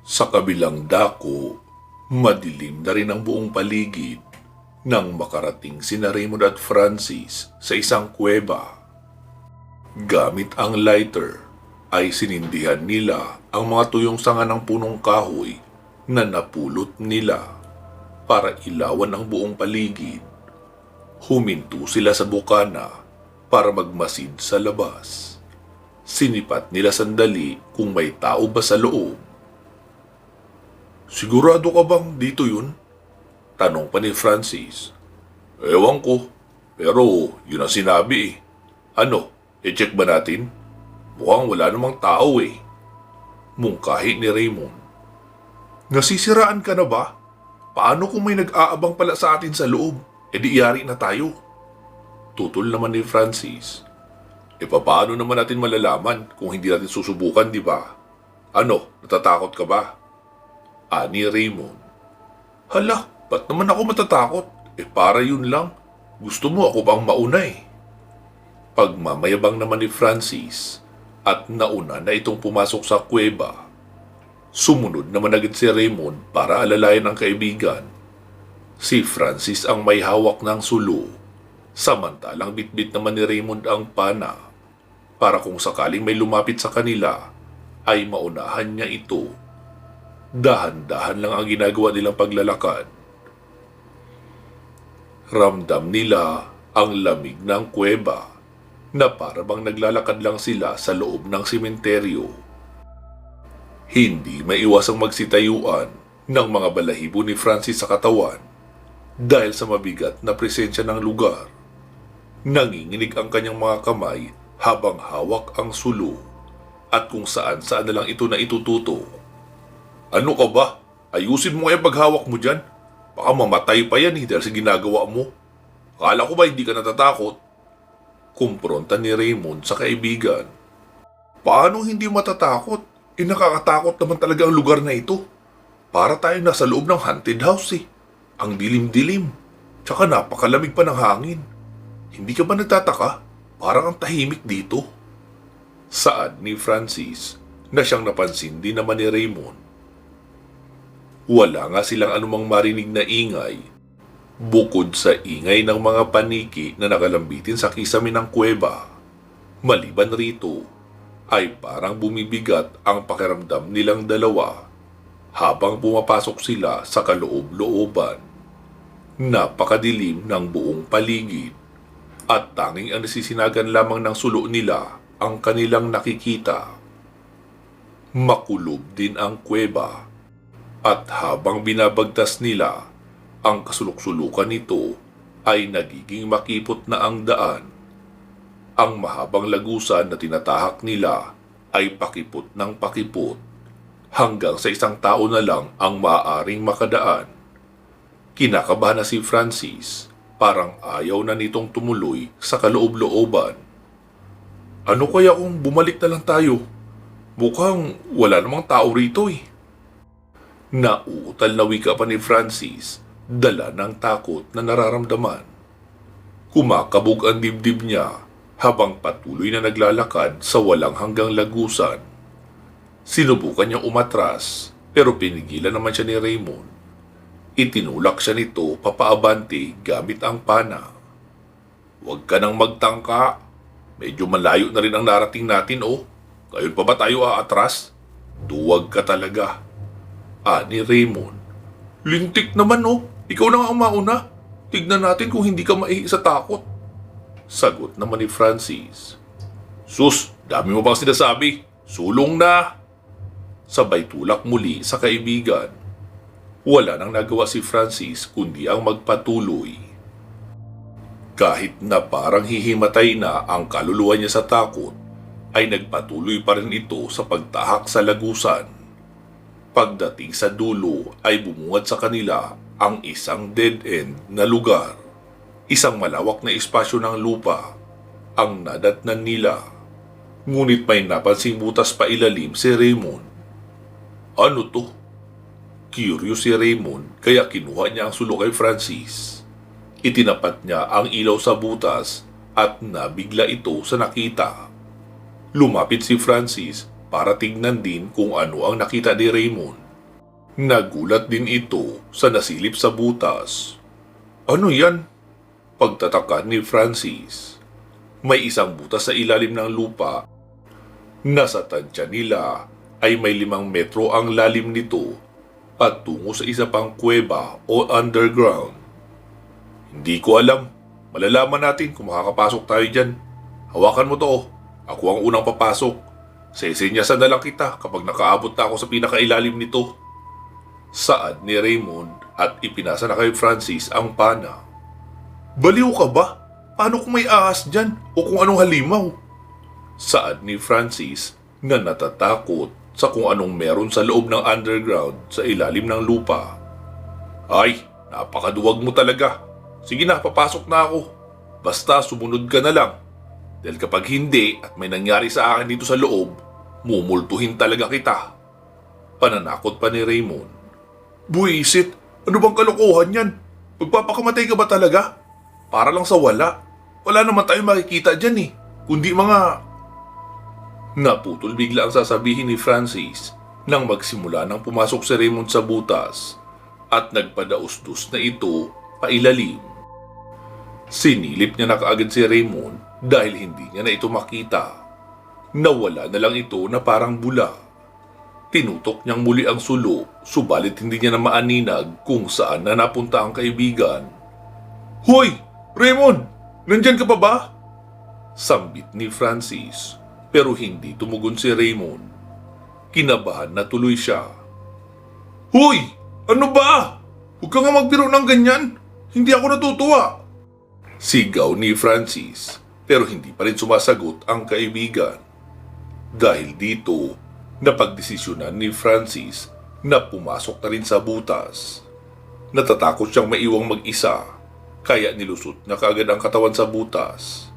Sa kabilang dako, madilim na rin ang buong paligid nang makarating sina Raymond at Francis sa isang kuweba. Gamit ang lighter ay sinindihan nila ang mga tuyong sanga ng punong kahoy na napulot nila para ilawan ang buong paligid. Huminto sila sa bukana para magmasid sa labas. Sinipat nila sandali kung may tao ba sa loob. "Sigurado ka bang dito yun?" tanong pa ni Francis. "Ewan ko, pero yun ang sinabi eh. Ano, i-check ba natin? Mukhang wala namang tao eh." Mungkahi ni Raymond. "Nasisiraan ka na ba? Paano kung may nag-aabang pala sa atin sa loob? E di iyari na tayo." Tutol naman ni Francis. "Paano naman natin malalaman kung hindi natin susubukan, di ba? Ano, natatakot ka ba?" Ani Raymond. "Hala, ba't naman ako matatakot? Para yun lang. Gusto mo ako pang mauna eh." Pagmamayabang naman ni Francis at nauna na itong pumasok sa kuweba. Sumunod naman agad si Raymond para alalayan ang kaibigan. Si Francis ang may hawak ng sulo, samantalang bitbit naman ni Raymond ang pana para kung sakaling may lumapit sa kanila ay maunahan niya ito. Dahan-dahan lang ang ginagawa nilang paglalakad. Ramdam nila ang lamig ng kuweba na para bang naglalakad lang sila sa loob ng sementeryo. Hindi maiwasang magsitayuan ng mga balahibo ni Francis sa katawan dahil sa mabigat na presensya ng lugar. Nanginginig ang kanyang mga kamay habang hawak ang sulo at kung saan-saan na lang ito na itututo. "Ano ka ba? Ayusin mo kaya paghawak mo dyan. Baka mamatay pa yan dahil sa ginagawa mo. Akala ko ba hindi ka natatakot?" Kumpronta ni Raymond sa kaibigan. "Paano hindi matatakot? Nakakatakot naman talaga ang lugar na ito. Para tayo nasa loob ng haunted house eh. Ang dilim-dilim. Tsaka napakalamig pa ng hangin. Hindi ka ba nagtataka? Parang ang tahimik dito." Saad ni Francis na siyang napansin din naman ni Raymond. Wala nga silang anumang marinig na ingay bukod sa ingay ng mga paniki na nakalambitin sa kisame ng kuweba. Maliban rito ay parang bumibigat ang pakiramdam nilang dalawa habang pumapasok sila sa kaloob-looban. Napakadilim ng buong paligid at tanging ang nasisinagan lamang ng sulo nila ang kanilang nakikita. Makulob din ang kuweba at habang binabagtas nila ang kasulok-sulukan nito ay nagiging makipot na ang daan. Ang mahabang lagusan na tinatahak nila ay pakipot ng pakipot hanggang sa isang tao na lang ang maaaring makadaan. Kinakabahan na si Francis, parang ayaw na nitong tumuloy sa kaloob-looban. "Ano kaya kung bumalik na lang tayo? Mukhang wala namang tao rito eh." Nauutal na wika pa ni Francis, dala ng takot na nararamdaman. Kumakabog ang dibdib niya habang patuloy na naglalakad sa walang hanggang lagusan. Sinubukan niyang umatras pero pinigilan naman siya ni Raymond. Itinulak siya nito papaabante gamit ang pana. "Huwag ka nang magtangka. Medyo malayo na rin ang narating natin oh. Ngayon pa ba tayo aatras? Duwag ka talaga." Ani Raymond. "Lintik naman oh. Ikaw na nga ang mauna. Tignan natin kung hindi ka maihi sa takot." Sagot naman ni Francis. "Sus, dami mo bang sinasabi? Sulong na!" Sabay tulak muli sa kaibigan. Wala nang nagawa si Francis kundi ang magpatuloy. Kahit na parang hihimatay na ang kaluluwa niya sa takot, ay nagpatuloy pa rin ito sa pagtahak sa lagusan. Pagdating sa dulo ay bumungad sa kanila ang isang dead-end na lugar. Isang malawak na espasyo ng lupa ang nadatnan nila. Ngunit may napansing butas pa ilalim si Raymond. "Ano to?" Curious si Raymond kaya kinuha niya ang sulo kay Francis. Itinapat niya ang ilaw sa butas at nabigla ito sa nakita. Lumapit si Francis para tignan din kung ano ang nakita ni Raymond. Nagulat din ito sa nasilip sa butas. Ano yan? Pagtataka ni Francis. May isang butas sa ilalim ng lupa. Nasa tansya nila ay may 5 metro ang lalim nito patungo sa isa pang kuweba o underground. Hindi ko alam. Malalaman natin kung makakapasok tayo dyan. Hawakan mo to. Ako ang unang papasok. Sesenyasan na lang kita kapag nakaabot na ako sa pinakailalim nito. Saad ni Raymond at ipinasa na kay Francis ang pana. Baliw ka ba? Paano kung may ahas dyan o kung anong halimaw? Saad ni Francis na natatakot sa kung anong meron sa loob ng underground sa ilalim ng lupa. Ay, napakaduwag mo talaga. Sige na, papasok na ako. Basta sumunod ka na lang. Dahil kapag hindi at may nangyari sa akin dito sa loob, mumultuhin talaga kita. Pananakot pa ni Raymond. Buisit, ano bang kalokohan yan? Magpapakamatay ka ba talaga? Para lang sa wala. Wala naman tayong makikita dyan eh. Kundi mga... Naputol bigla ang sasabihin ni Francis nang magsimula nang pumasok si Raymond sa butas at nagpadaustos na ito pailalim. Sinilip niya na kaagad si Raymond dahil hindi niya na ito makita. Nawala na lang ito na parang bula. Tinutok niyang muli ang sulo, subalit hindi niya na maaninag kung saan na napunta ang kaibigan. Hoy! Raymond! Nandyan ka pa ba? Sambit ni Francis, pero hindi tumugon si Raymond. Kinabahan na tuloy siya. Hoy! Ano ba? Huwag ka nga magbiro ng ganyan. Hindi ako natutuwa. Sigaw ni Francis, pero hindi pa rin sumasagot ang kaibigan. Dahil dito, napagdesisyonan ni Francis na pumasok na rin sa butas. Natatakot siyang maiwang mag-isa, kaya nilusot na kaagad ang katawan sa butas.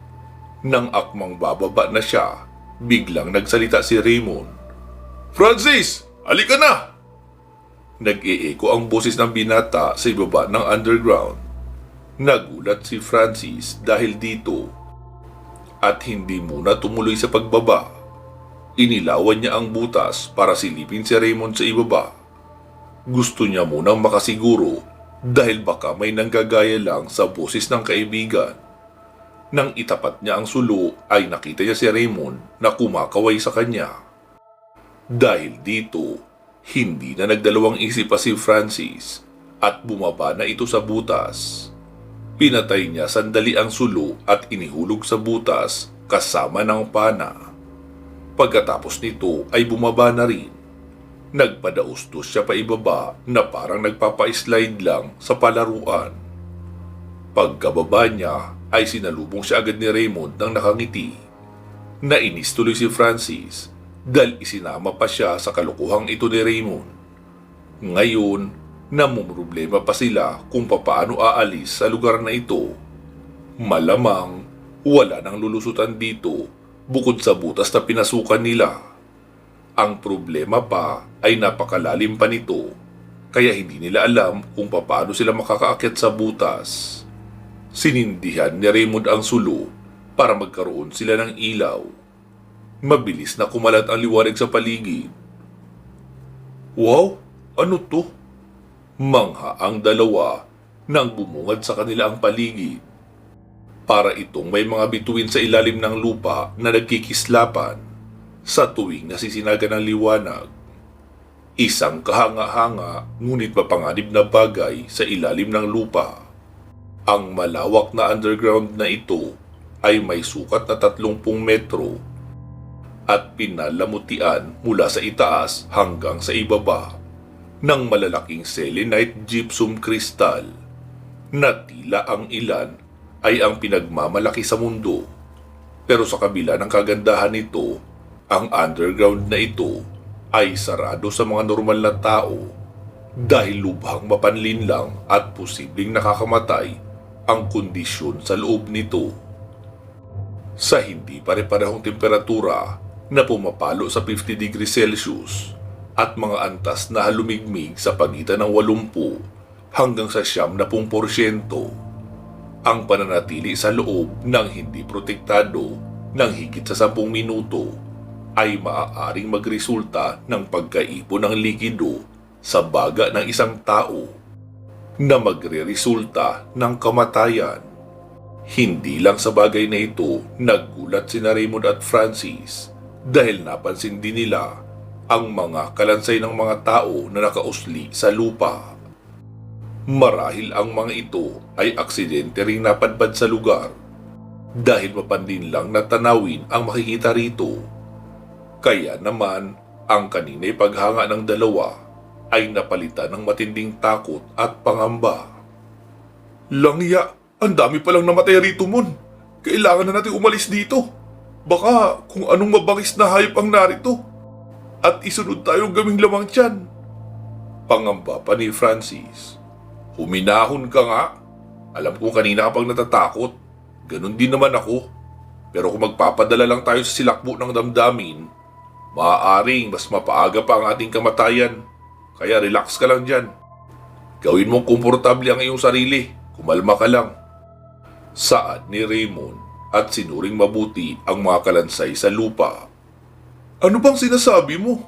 Nang akmang bababa na siya, biglang nagsalita si Raymond. Francis! Halika na! Nag-e-echo ang boses ng binata sa ibaba ng underground. Nagulat si Francis dahil dito at hindi muna tumuloy sa pagbaba. Inilawan niya ang butas para silipin si Raymond sa ibaba. Gusto niya munang makasiguro dahil baka may nanggagaya lang sa boses ng kaibigan. Nang itapat niya ang sulo ay nakita niya si Raymond na kumakaway sa kanya. Dahil dito, hindi na nagdalawang isip pa si Francis at bumaba na ito sa butas. Pinatay niya sandali ang sulo at inihulog sa butas kasama ng pana. Pagkatapos nito ay bumaba na rin. Nagpadaustos siya pa ibaba na parang nagpapa-slide lang sa palaruan. Pagkababa niya ay sinalubong siya agad ni Raymond ng nakangiti. Nainis tuloy si Francis dahil isinama pa siya sa kalukuhang ito ni Raymond. Ngayon, namumroblema pa sila kung papaano aalis sa lugar na ito. Malamang wala nang lulusutan dito bukod sa butas na pinasukan nila. Ang problema pa ay napakalalim pa nito, kaya hindi nila alam kung papaano sila makakaakyat sa butas. Sinindihan ni Raymond ang sulo para magkaroon sila ng ilaw. Mabilis na kumalat ang liwanag sa paligid. Wow! Ano to? Mangha ang dalawa nang bumungad sa kanila ang paligid. Para itong may mga bituin sa ilalim ng lupa na nagkikislapan sa tuwing nasisinaga ng liwanag. Isang kahanga-hanga ngunit mapanganib na bagay sa ilalim ng lupa. Ang malawak na underground na ito ay may sukat na 30 metro at pinalamutian mula sa itaas hanggang sa ibaba ng malalaking selenite gypsum crystal na tila ang ilan ay ang pinagmamalaki sa mundo. Pero sa kabila ng kagandahan nito, ang underground na ito ay sarado sa mga normal na tao dahil lubhang mapanlin lang at posibleng nakakamatay ang kondisyon sa loob nito. Sa hindi pare-parehong temperatura na pumapalo sa 50 degrees Celsius at mga antas na halumigmig sa pagitan ng 80 hanggang sa 70%, ang pananatili sa loob ng hindi protektado ng higit sa 10 minuto ay maaaring magresulta ng pagkaipon ng likido sa baga ng isang tao na magreresulta ng kamatayan. Hindi lang sa bagay na ito naggulat sina Raymond at Francis dahil napansin din nila ang mga kalansay ng mga tao na nakausli sa lupa. Marahil ang mga ito ay aksidente ring napadpad sa lugar dahil mapandin lang na tanawin ang makikita rito. Kaya naman ang kanina'y paghanga ng dalawa ay napalitan ng matinding takot at pangamba. Langya, ang dami palang namatay rito, Mon. Kailangan na natin umalis dito. Baka kung anong mabangis na hayop ang narito at isunod tayong gaming lamang tiyan. Pangamba pa ni Francis. Huminahon ka nga. Alam ko kanina ka pang natatakot. Ganon din naman ako. Pero kung magpapadala lang tayo sa silakbo ng damdamin, maaaring mas mapaaga pa ang ating kamatayan. Kaya relax ka lang dyan. Gawin mong komportable ang iyong sarili. Kumalma ka lang. Saad ni Raymond at sinuring mabuti ang mga kalansay sa lupa. Ano bang sinasabi mo?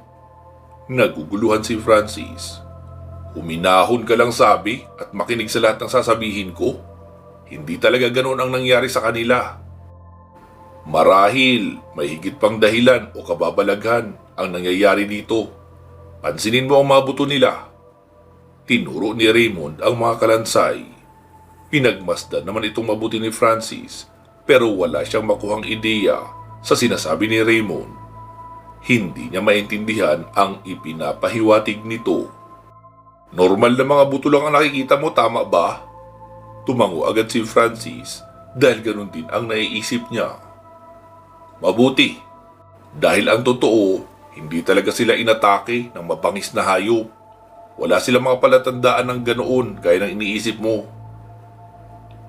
Naguguluhan si Francis. Huminahon ka lang sabi at makinig sa lahat ng sasabihin ko. Hindi talaga ganoon ang nangyari sa kanila. Marahil may higit pang dahilan o kababalaghan ang nangyayari dito. Pansinin mo ang mga buto nila. Tinuro ni Raymond ang mga kalansay. Pinagmasdan naman itong mabuti ni Francis pero wala siyang makuhang ideya sa sinasabi ni Raymond. Hindi niya maintindihan ang ipinapahiwatig nito. Normal na mga buto lang ang nakikita mo, tama ba? Tumango agad si Francis dahil ganun din ang naiisip niya. Mabuti, dahil ang totoo, hindi talaga sila inatake ng mabangis na hayop. Wala silang mga palatandaan ng ganoon gaya ng iniisip mo.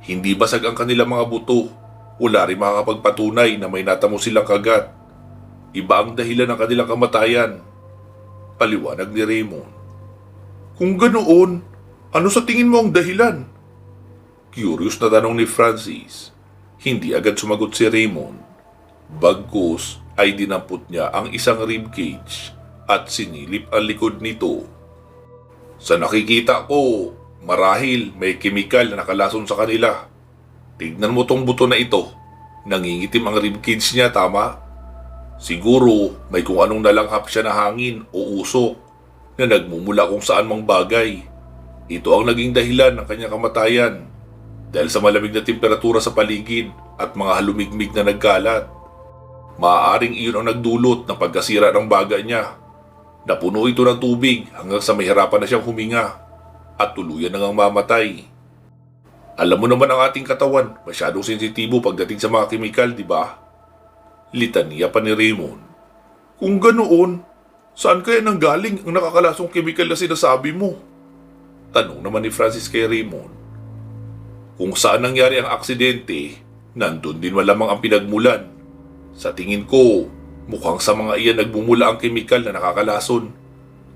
Hindi basag ang kanilang mga buto. Wala rin makakapagpatunay na may natamo silang kagat. Iba ang dahilan ng kanilang kamatayan. Paliwanag ni Raymond. Kung ganoon, ano sa tingin mo ang dahilan? Curious na tanong ni Francis. Hindi agad sumagot si Raymond. Bagkus ay dinampot niya ang isang ribcage at sinilip ang likod nito. Sa nakikita ko, marahil may kemikal na nakalason sa kanila. Tignan mo tong buto na ito. Nangingitim ang ribcage niya, tama? Siguro may kung anong nalanghap siya na hangin o usok na nagmumula kung saan mang bagay. Ito ang naging dahilan ng kanyang kamatayan dahil sa malamig na temperatura sa paligid at mga halumigmig na nagkalat. Maaaring iyon ang nagdulot ng pagkasira ng baga niya. Napuno ito ng tubig hanggang sa mahirapan na siyang huminga at tuluyan na ngang mamatay. Alam mo naman ang ating katawan, masyadong sensitibo pagdating sa mga kemikal, di ba? Litanya pa ni Raymond. Kung ganoon, saan kaya nanggaling ang nakakalasong kemikal na sinasabi mo? Tanong naman ni Francis kay Raymond. Kung saan nangyari ang aksidente, nandun din malamang ang pinagmulan. Sa tingin ko, mukhang sa mga iyan nagbumula ang kemikal na nakakalason.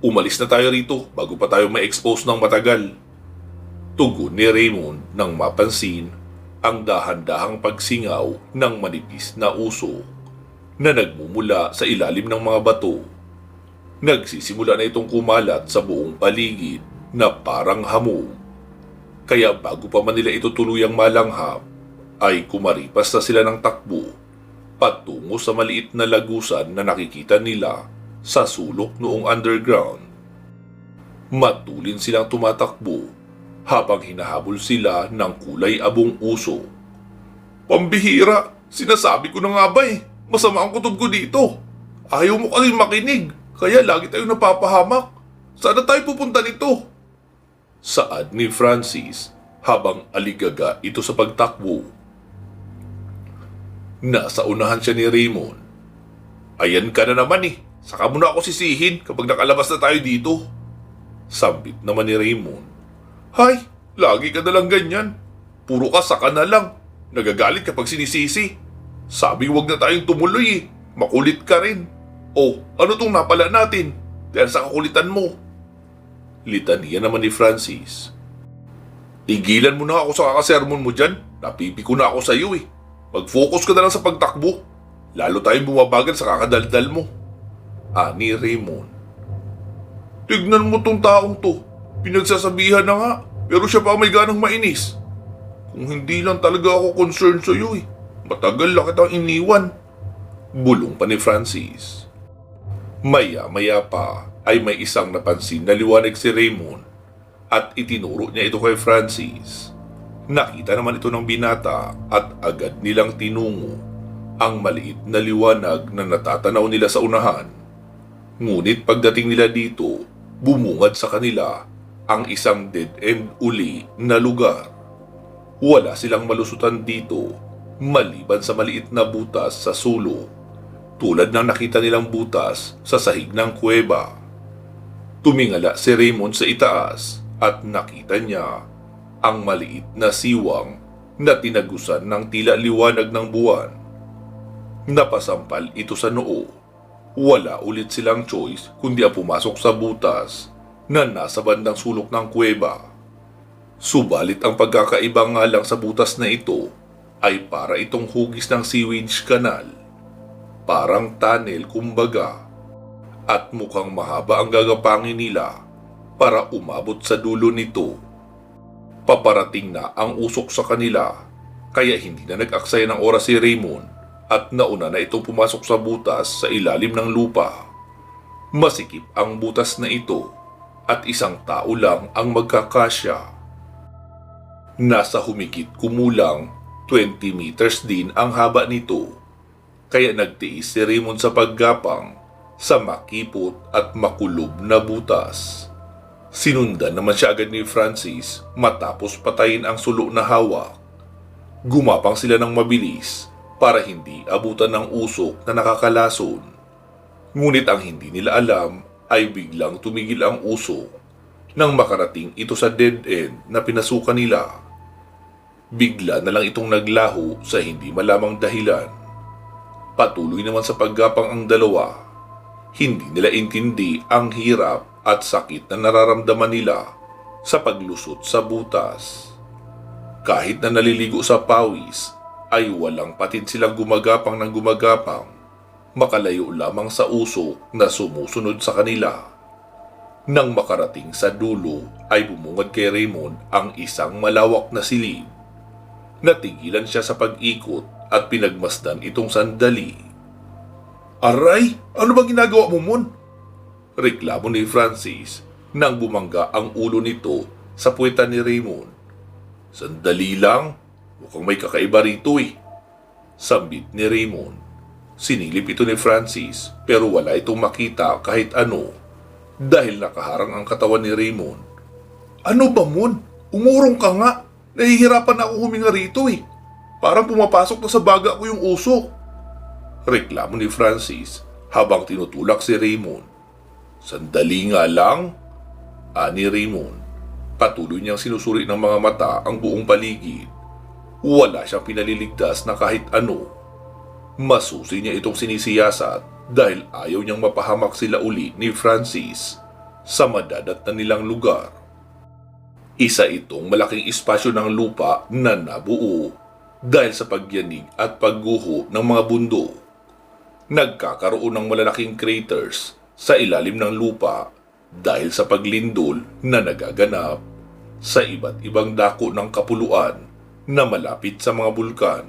Umalis na tayo rito bago pa tayo ma-expose ng matagal. Tugon ni Raymond nang mapansin ang dahan-dahang pagsingaw ng manipis na usok na nagmumula sa ilalim ng mga bato. Nagsisimula na itong kumalat sa buong paligid na parang hamog. Kaya bago pa man nila ito tuluyang malanghap, ay kumaripas na sila ng takbo patungo sa maliit na lagusan na nakikita nila sa sulok noong underground. Matulin silang tumatakbo habang hinahabol sila ng kulay abong uso. Pambihira! Sinasabi ko na nga ba masama ang kutob ko dito. Ayaw mo kasi makinig, kaya lagi tayong napapahamak. Saan tayo pupunta nito? Saad ni Francis habang aligaga ito sa pagtakbo. Nasa unahan siya ni Raymond. Ayan ka na naman Saka mo na ako sisihin kapag nakalabas na tayo dito. Sambit naman ni Raymond. Hay, lagi ka na lang ganyan. Puro ka saka na lang. Nagagalit kapag sinisisi. Sabi huwag na tayong tumuloy Makulit ka rin. Oh, ano tong napala natin? Dahil sa kakulitan mo. Litanya naman ni Francis. Tigilan mo na ako sa kakasermon mo dyan. Napipiko na ako sa iyo Mag-focus ka na lang sa pagtakbo. Lalo tayong bumabagal sa kakadaldal mo. Ani Raymond. Tignan mo tong taong to. Pinagsasabihan na nga, pero siya pa may ganang mainis. Kung hindi lang talaga ako concerned sa'yo eh. Matagal na kitang iniwan. Bulong pa ni Francis. Maya-maya pa ay may isang napansin na liwanag si Raymond at itinuro niya ito kay Francis. Nakita naman ito ng binata at agad nilang tinungo ang maliit na liwanag na natatanaw nila sa unahan. Ngunit pagdating nila dito, bumungad sa kanila ang isang dead-end uli na lugar. Wala silang malusutan dito maliban sa maliit na butas sa sulok, tulad ng nakita nilang butas sa sahig ng kuweba. Tumingala si Raymond sa itaas at nakita niya ang maliit na siwang na tinagusan ng tila liwanag ng buwan. Napasampal ito sa noo. Wala ulit silang choice kundi ang pumasok sa butas na nasa bandang sulok ng kuweba. Subalit ang pagkakaiba nga lang sa butas na ito ay para itong hugis ng sewage canal. Parang tunnel kumbaga. At mukhang mahaba ang gagapangin nila para umabot sa dulo nito. Paparating na ang usok sa kanila kaya hindi na nag-aksaya ng oras si Raymond at nauna na itong pumasok sa butas sa ilalim ng lupa. Masikip ang butas na ito at isang tao lang ang magkakasya. Nasa humigit kumulang 20 meters din ang haba nito, kaya nagtiis si Raymond sa paggapang sa makipot at makulob na butas. Sinundan naman siya agad ni Francis matapos patayin ang sulo na hawak. Gumapang sila ng mabilis para hindi abutan ng usok na nakakalason. Ngunit ang hindi nila alam ay biglang tumigil ang usok nang makarating ito sa dead end na pinasukan nila. Bigla na lang itong naglaho sa hindi malamang dahilan. Patuloy naman sa paggapang ang dalawa. Hindi nila intindi ang hirap at sakit na nararamdaman nila sa paglusot sa butas. Kahit na naliligo sa pawis, ay walang patin silang gumagapang ng gumagapang, makalayo lamang sa usok na sumusunod sa kanila. Nang makarating sa dulo ay bumungad kay Raymond ang isang malawak na silid. Natigilan siya sa pag-ikot at pinagmasdan itong sandali. Aray! Ano bang ginagawa mo, Mon? Reklamo ni Francis nang bumangga ang ulo nito sa puwetan ni Raymond. Sandali lang, mukhang may kakaiba rito eh. Sambit ni Raymond. Sinilip ito ni Francis pero wala itong makita kahit ano dahil nakaharang ang katawan ni Raymond. Ano ba, Mon? Umurong ka nga. Nahihirapan na ako huminga rito eh. Parang pumapasok na sa baga ko yung usok. Reklamo ni Francis habang tinutulak si Raymond. Sandali nga lang, ani Raymond. Patuloy niyang sinusuri ng mga mata ang buong paligid. Wala siyang pinaliligtas na kahit ano. Masusi niya itong sinisiyasat dahil ayaw niyang mapahamak sila uli ni Francis sa madadat na nilang lugar. Isa itong malaking espasyo ng lupa na nabuo dahil sa pagyanig at pagguho ng mga bundok. Nagkakaroon ng malalaking craters sa ilalim ng lupa dahil sa paglindol na nagaganap sa iba't ibang dako ng kapuluan na malapit sa mga bulkan.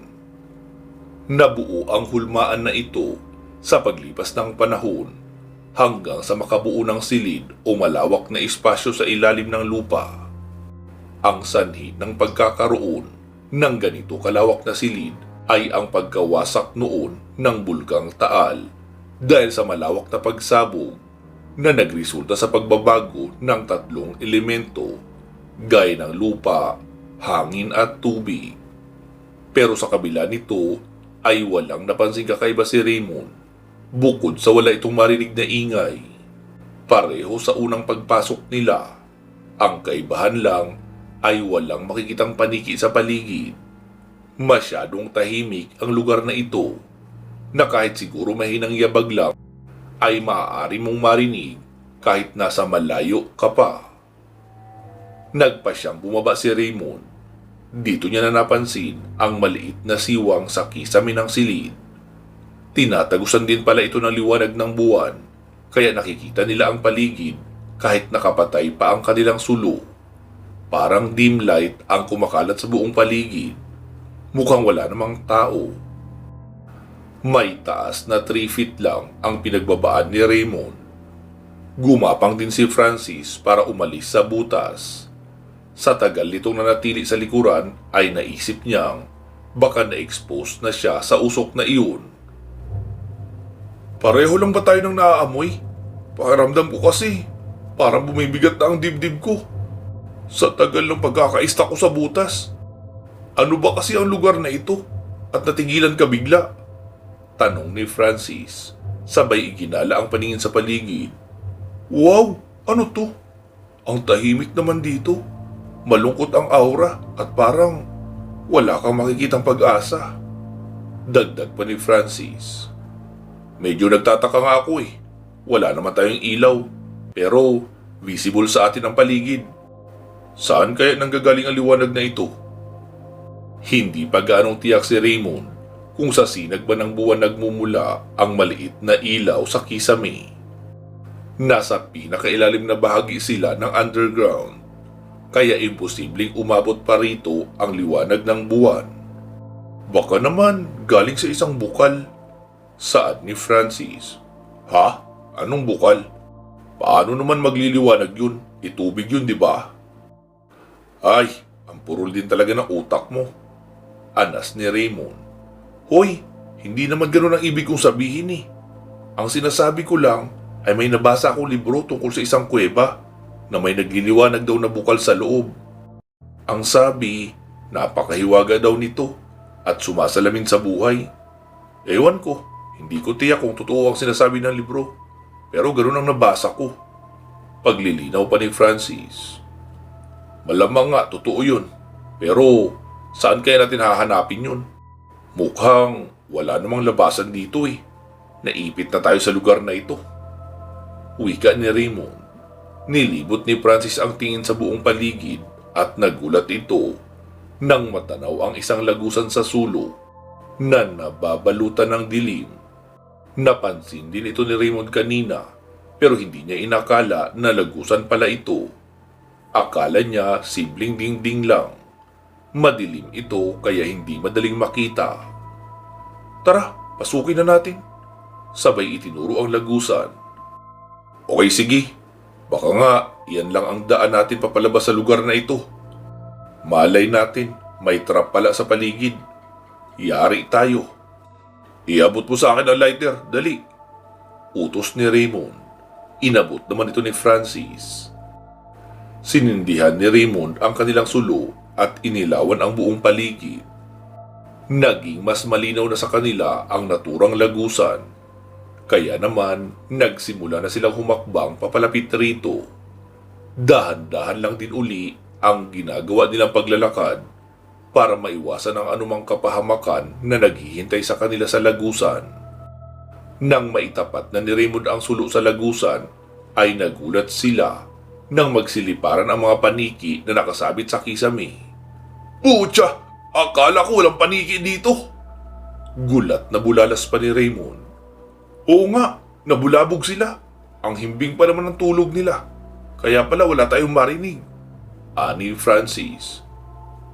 Nabuo ang hulmaan na ito sa paglipas ng panahon hanggang sa makabuo ng silid o malawak na espasyo sa ilalim ng lupa. Ang sanhi ng pagkakaroon ng ganito kalawak na silid ay ang pagkawasak noon ng bulkang Taal dahil sa malawak na pagsabog na nagresulta sa pagbabago ng tatlong elemento gaya ng lupa, hangin at tubig. Pero sa kabila nito ay walang napansing kakaiba si Raymond bukod sa wala itong marinig na ingay. Pareho sa unang pagpasok nila, ang kaibahan lang ay walang makikitang paniki sa paligid. Masyadong tahimik ang lugar na ito na kahit siguro mahinang yabag lang ay maaari mong marinig kahit nasa malayo ka pa. Nagpa siyang bumaba si Raymond. Dito niya na napansin ang maliit na siwang sa kisame ng silid. Tinatagusan din pala ito ng liwanag ng buwan kaya nakikita nila ang paligid kahit nakapatay pa ang kanilang sulo. Parang dim light ang kumakalat sa buong paligid. Mukhang wala namang tao. May taas na 3 feet lang ang pinagbabaan ni Raymond. Gumapang din si Francis para umalis sa butas. Sa tagal nitong nanatili sa likuran ay naisip niyang baka na-expose na siya sa usok na iyon. Pareho lang ba tayo ng naaamoy? Pakiramdam ko kasi parang bumibigat na ang dibdib ko. Sa tagal ng pagkakaista ko sa butas. Ano ba kasi ang lugar na ito? At natigilan ka bigla? Tanong ni Francis, sabay iginala ang paningin sa paligid. Wow! Ano to? Ang tahimik naman dito. Malungkot ang aura at parang wala kang makikitang pag-asa. Dagdag pa ni Francis. Medyo nagtataka nga ako eh. Wala naman tayong ilaw, pero visible sa atin ang paligid. Saan kaya nanggagaling ang liwanag na ito? Hindi pa gaanong tiyak si Raymond kung sa sinag ba ng buwan nagmumula ang maliit na ilaw sa kisame. Nasa pinakailalim na bahagi sila ng underground, kaya imposibleng umabot pa rito ang liwanag ng buwan. Baka naman galing sa isang bukal. Saad ni Francis. Ha? Anong bukal? Paano naman magliliwanag yun? Itubig yun, di ba? Ay, ang purol din talaga ng utak mo. Anas ni Raymond. Hoy, hindi naman ganun ang ibig kong sabihin eh. Ang sinasabi ko lang ay may nabasa akong libro tungkol sa isang kuweba na may nagliliwanag daw na bukal sa loob. Ang sabi, napakahiwaga daw nito at sumasalamin sa buhay. Ewan ko, hindi ko tiyak kung totoo ang sinasabi ng libro, pero ganun ang nabasa ko. Paglilinaw pa ni Francis. Malamang nga, totoo yun. Pero saan kaya natin hahanapin yun? Mukhang wala namang labasan dito eh. Naipit na tayo sa lugar na ito. Wika ni Raymond. Nilibot ni Francis ang tingin sa buong paligid at nagulat ito nang matanaw ang isang lagusan sa sulok na nababalutan ng dilim. Napansin din ito ni Raymond kanina pero hindi niya inakala na lagusan pala ito. Akala niya simpleng dingding lang. Madilim ito kaya hindi madaling makita. Tara, pasukin na natin. Sabay itinuro ang lagusan. Okay, sige. Baka nga, iyan lang ang daan natin papalabas sa lugar na ito. Malay natin, may trap pala sa paligid. Yari tayo. Iabot mo sa akin ang lighter, dali. Utos ni Raymond. Inabot naman ito ni Francis. Sinindihan ni Raymond ang kanilang sulo at inilawan ang buong paligid. Naging mas malinaw na sa kanila ang naturang lagusan. Kaya naman, nagsimula na silang humakbang papalapit rito. Dahan-dahan lang din uli ang ginagawa nilang paglalakad para maiwasan ang anumang kapahamakan na naghihintay sa kanila sa lagusan. Nang maitapat na ni Raymond ang sulo sa lagusan, ay nagulat sila nang magsiliparan ang mga paniki na nakasabit sa kisame. Putya! Akala ko walang paniki dito! Gulat na bulalas pa ni Raymond. Oo nga, nabulabog sila. Ang himbing pa naman ng tulog nila. Kaya pala wala tayong marinig. Ani Francis.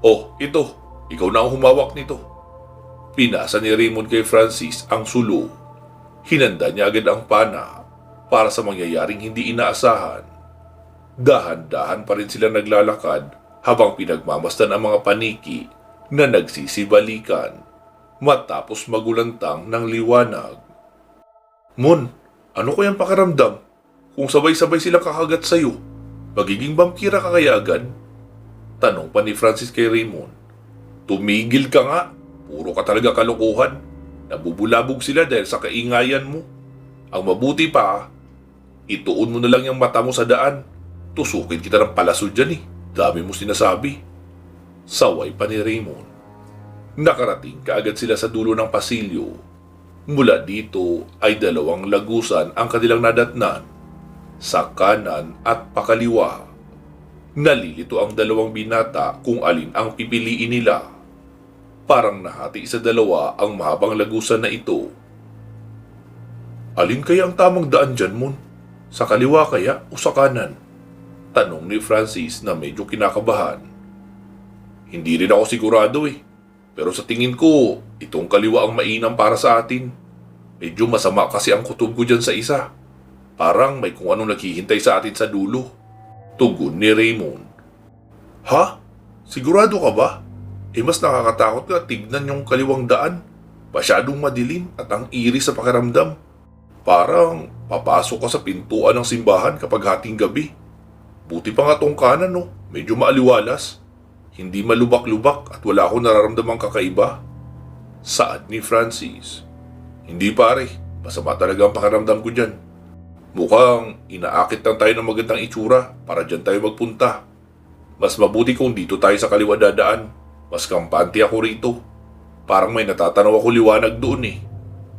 Oh, ito. Ikaw na ang humawak nito. Pinasa ni Raymond kay Francis ang sulo. Hinanda niya agad ang pana para sa mangyayaring hindi inaasahan. Dahan-dahan pa rin sila naglalakad habang pinagmamasdan ang mga paniki na nagsisibalikan matapos magulantang ng liwanag. Mon, ano kayang pakiramdam kung sabay-sabay silang kakagat sa'yo? Magiging vampira ka kaya agad? Tanong pa ni Francis kay Raymond. Tumigil ka nga, puro ka talaga kalokohan. Nabubulabog sila dahil sa kaingayan mo. Ang mabuti pa, ituon mo na lang yung mata mo sa daan. Tusukin kita ng palaso dyan eh. Dami mo sinasabi. Saway pa ni Raymond. Nakarating kaagad sila sa dulo ng pasilyo. Mula dito ay 2 lagusan ang kanilang nadatnan. Sa kanan at pakaliwa. Nalilito ang 2 binata kung alin ang pipiliin nila. Parang nahati sa 2 ang mahabang lagusan na ito. Alin kaya ang tamang daan dyan, Mon? Sa kaliwa kaya o sa kanan? Tanong ni Francis na medyo kinakabahan. Hindi rin ako sigurado eh. Pero sa tingin ko, itong kaliwa ang mainam para sa atin. Medyo masama kasi ang kutob ko dyan sa isa. Parang may kung anong naghihintay sa atin sa dulo. Tugon ni Raymond. Ha? Sigurado ka ba? Mas nakakatakot nga tignan yung kaliwang daan. Masyadong madilim at ang iris sa pakiramdam. Parang papasok ka sa pintuan ng simbahan kapag hating gabi. Buti pa nga tong kanan no, medyo maaliwalas. Hindi malubak-lubak at wala akong nararamdamang kakaiba. Saad ni Francis. Hindi pare, masama talaga ang pakiramdam ko dyan. Mukhang inaakit lang tayo ng magandang itsura para dyan tayo magpunta. Mas mabuti kung dito tayo sa kaliwa dadaan. Mas kampante ako rito. Parang may natatanaw ako liwanag doon eh.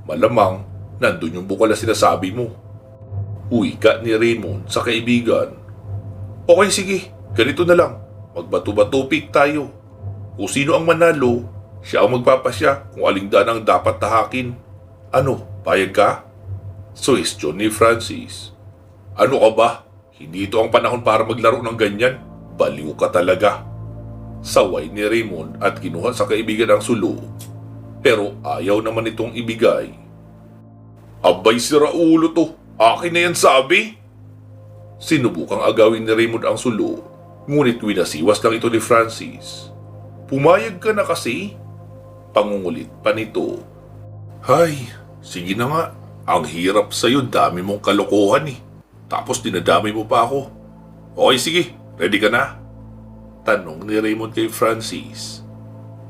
Malamang, nandun yung bukal na sinasabi mo. Wika ni Raymond sa kaibigan. Okay sige, ganito na lang. Magbato-bato pick tayo. Kung sino ang manalo, siya ang magpapasya kung aling daan ang dapat tahakin. Ano, payag ka? Suwestyon ni Francis. Ano ka ba? Hindi ito ang panahon para maglaro ng ganyan. Baliw ka talaga. Saway ni Raymond at kinuha sa kaibigan ang sulo. Pero ayaw naman itong ibigay. Abay si Raulo to. Akin na yan sabi. Sinubukang agawin ni Raymond ang sulo. Ngunit winasiwas lang ito ni Francis. Pumayag ka na kasi. Pangungulit pa nito. Hay, sige na nga. Ang hirap sa'yo, dami mong kalokohan eh. Tapos dinadami mo pa ako. Okay sige, ready ka na? Tanong ni Raymond kay Francis.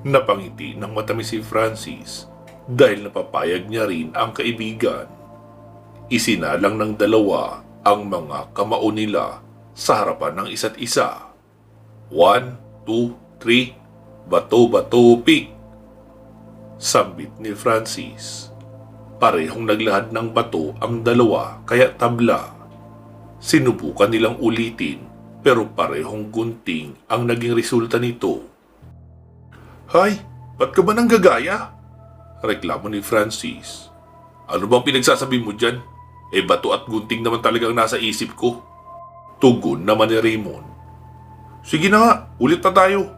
Napangiti ng matamis si Francis dahil napapayag niya rin ang kaibigan. Isinalang ng dalawa ang mga kamao nila sa harapan ng isa't isa. 1, 2, 3, bato-bato pick. Sambit ni Francis. Parehong naglahad ng bato ang dalawa kaya tabla. Sinubukan nilang ulitin pero parehong gunting ang naging resulta nito. Hay, ba't ka ba nang gagaya? Reklamo ni Francis. Ano bang pinagsasabi mo dyan? Bato at gunting naman talagang nasa isip ko. Tugon naman ni Raymond. Sige na nga, ulit pa tayo.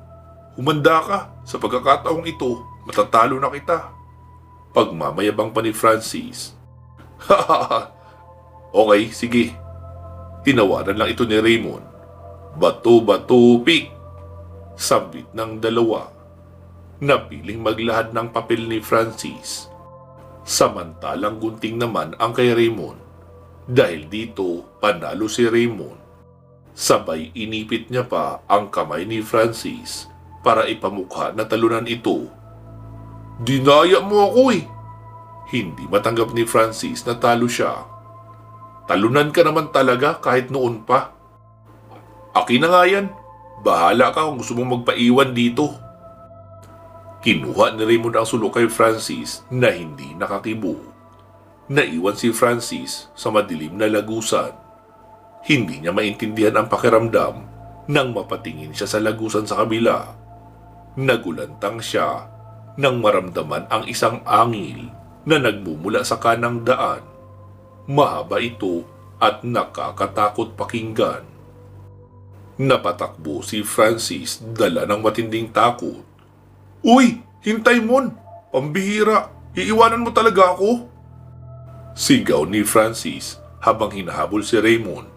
Humanda ka, sa pagkakataong ito, matatalo na kita. Pagmamayabang pa ni Francis. Hahaha. Okay, sige. Tinawaran lang ito ni Raymond. Bato-bato pick. Sambit ng dalawa. Napiling maglahad ng papel ni Francis. Samantalang gunting naman ang kay Raymond. Dahil dito, panalo si Raymond. Sabay inipit niya pa ang kamay ni Francis para ipamukha na talunan ito. Dinaya mo ako eh. Hindi matanggap ni Francis na talo siya. Talunan ka naman talaga kahit noon pa. Akin na nga yan. Bahala ka kung gusto mong magpaiwan dito. Kinuha ni Raymond ang sulo kay Francis na hindi nakakibo. Naiwan si Francis sa madilim na lagusan. Hindi niya maintindihan ang pakiramdam nang mapatingin siya sa lagusan sa kabila. Nagulantang siya nang maramdaman ang isang angil na nagmumula sa kanang daan. Mahaba ito at nakakatakot pakinggan. Napatakbo si Francis dala ng matinding takot. Uy! Hintay mon! Pambihira! Iiwanan mo talaga ako? Sigaw ni Francis habang hinahabol si Raymond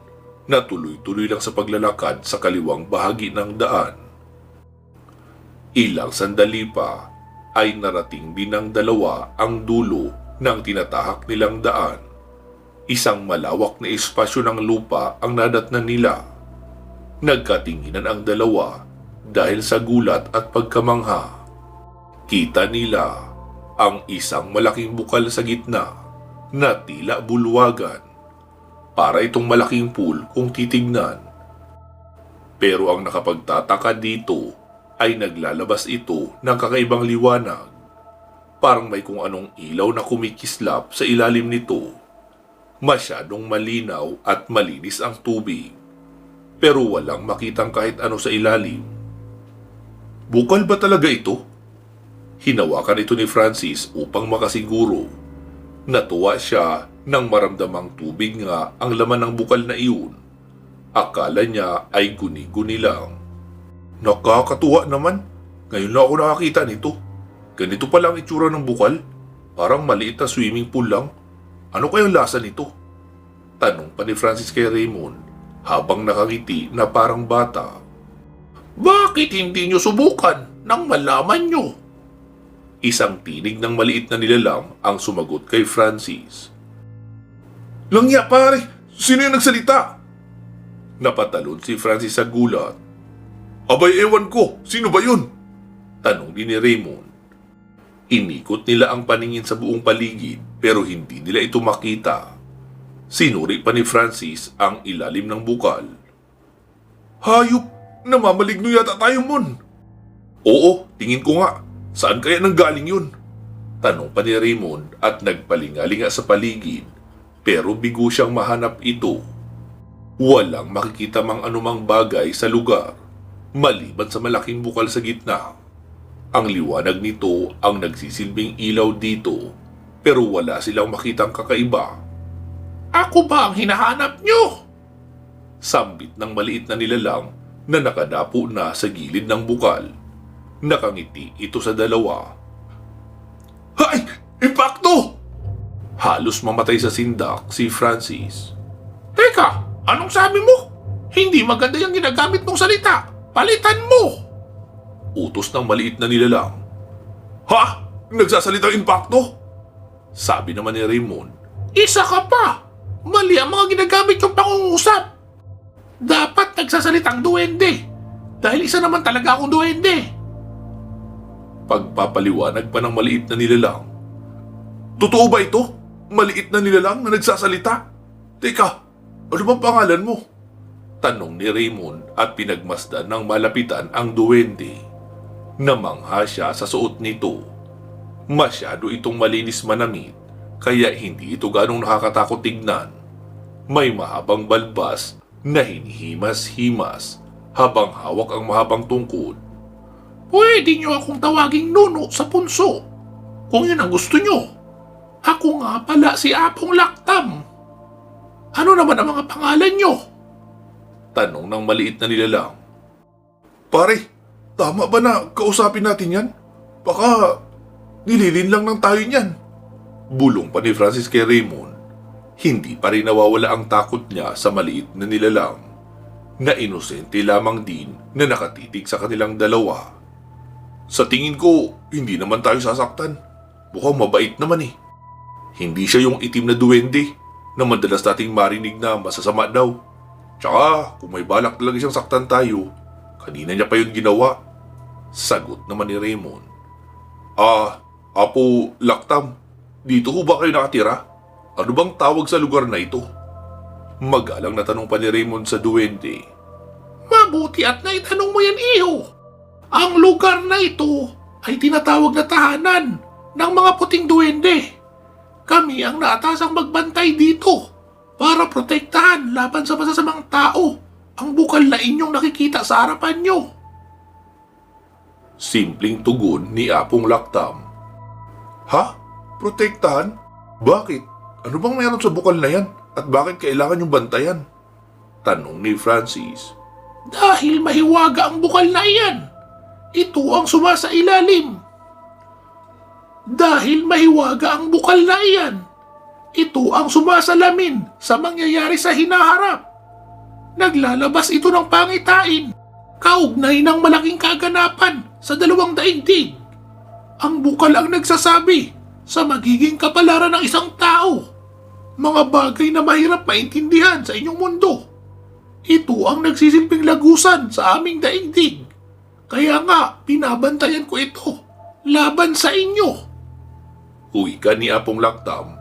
na tuloy-tuloy lang sa paglalakad sa kaliwang bahagi ng daan. Ilang sandali pa ay narating din ng dalawa ang dulo ng tinatahak nilang daan. Isang malawak na espasyo ng lupa ang nadatnan nila. Nagkatinginan ang dalawa dahil sa gulat at pagkamangha. Kita nila ang isang malaking bukal sa gitna na tila bulwagan. Para itong malaking pool kung titignan. Pero ang nakapagtataka dito ay naglalabas ito ng kakaibang liwanag. Parang may kung anong ilaw na kumikislap sa ilalim nito. Masyadong malinaw at malinis ang tubig. Pero walang makitang kahit ano sa ilalim. Bukal ba talaga ito? Hinawakan ito ni Francis upang makasiguro. Natuwa siya nang maramdamang tubig nga ang laman ng bukal na iyon. Akala niya ay guni-guni lang. Nakakatuwa naman. Ngayon na ako nakakita nito. Ganito pala ang itsura ng bukal. Parang maliit na swimming pool lang. Ano kayang lasa nito? Tanong pa ni Francis kay Raymond habang nakangiti na parang bata. Bakit hindi nyo subukan nang malaman nyo? Isang tinig ng maliit na nilalang ang sumagot kay Francis. Langya pare! Sino yung nagsalita? Napatalon si Francis sa gulat. Abay ewan ko! Sino ba yun? Tanong din ni Raymond. Inikot nila ang paningin sa buong paligid pero hindi nila ito makita. Sinuri pa ni Francis ang ilalim ng bukal. Hayop! Namamaligno yata tayo, Mon! Oo, tingin ko nga. Saan kaya nanggaling yun? Tanong pa ni Raymond at nagpalingalinga sa paligid pero bigo siyang mahanap ito. Walang makikita mang anumang bagay sa lugar maliban sa malaking bukal sa gitna. Ang liwanag nito ang nagsisilbing ilaw dito pero wala silang makitang kakaiba. Ako ba ang hinahanap nyo? Sambit ng maliit na nilalang na nakadapo na sa gilid ng bukal. Nakangiti ito sa dalawa. Hay! Impakto! Halos mamatay sa sindak si Francis. Teka! Anong sabi mo? Hindi maganda yung ginagamit mong salita. Palitan mo! Utos ng maliit na nilalang. Ha? Nagsasalita ang impakto? Sabi naman ni Raymond. Isa ka pa! Mali ang mga ginagamit yung pangungusap. Dapat nagsasalitang duwende. Dahil isa naman talaga akong duwende. Pagpapaliwanag pa ng maliit na nilalang. Totoo ba ito? Maliit na nilalang na nagsasalita? Teka, ano bang pangalan mo? Tanong ni Raymond at pinagmasdan ng malapitan ang duwende. Namangha siya sa suot nito. Masyado itong malinis manamit, kaya hindi ito ganong nakakatakot tignan. May mahabang balbas na hinihimas-himas habang hawak ang mahabang tungkod. Pwede niyo akong tawaging Nuno sa punso, kung yun ang gusto niyo. Ako nga pala si Apong Laktam. Ano naman ang mga pangalan niyo? Tanong ng maliit na nilalang. Pare, tama ba na kausapin natin yan? Baka nililin lang ng tayo niyan. Bulong pa ni Francis kay Raymond. Hindi pa rin nawawala ang takot niya sa maliit na nilalang, na inosente lamang din na nakatitig sa kanilang dalawa. Sa tingin ko, hindi naman tayo sasaktan. Mukhang mabait naman eh. Hindi siya yung itim na duwende na madalas nating marinig na masasama daw. Tsaka, kung may balak talaga siyang saktan tayo, kanina niya pa yun ginawa. Sagot naman ni Raymond. Apo Laktam, dito ho ba kayo nakatira? Ano bang tawag sa lugar na ito? Magalang na tanong pa ni Raymond sa duwende. Mabuti at naitanong mo yan, iho. Ang lugar na ito ay tinatawag na tahanan ng mga puting duwende. Kami ang naatasang magbantay dito para protektahan laban sa masasamang tao ang bukal na inyong nakikita sa harapan nyo. Simpleng tugon ni Apong Laktam. Ha? Protektahan? Bakit? Ano bang meron sa bukal na yan? At bakit kailangan yung bantayan? Tanong ni Francis. Dahil mahiwaga ang bukal na iyan. Ito ang sumasailalim. Dahil mahiwaga ang bukal na iyan. Ito ang sumasalamin sa mangyayari sa hinaharap. Naglalabas ito ng pangitain, kaugnay ng malaking kaganapan sa dalawang daigdig. Ang bukal ang nagsasabi sa magiging kapalaran ng isang tao. Mga bagay na mahirap maintindihan sa inyong mundo. Ito ang nagsisilbing lagusan sa aming daigdig. Kaya nga, binabantayan ko ito laban sa inyo. Wika ni Apong Laktam.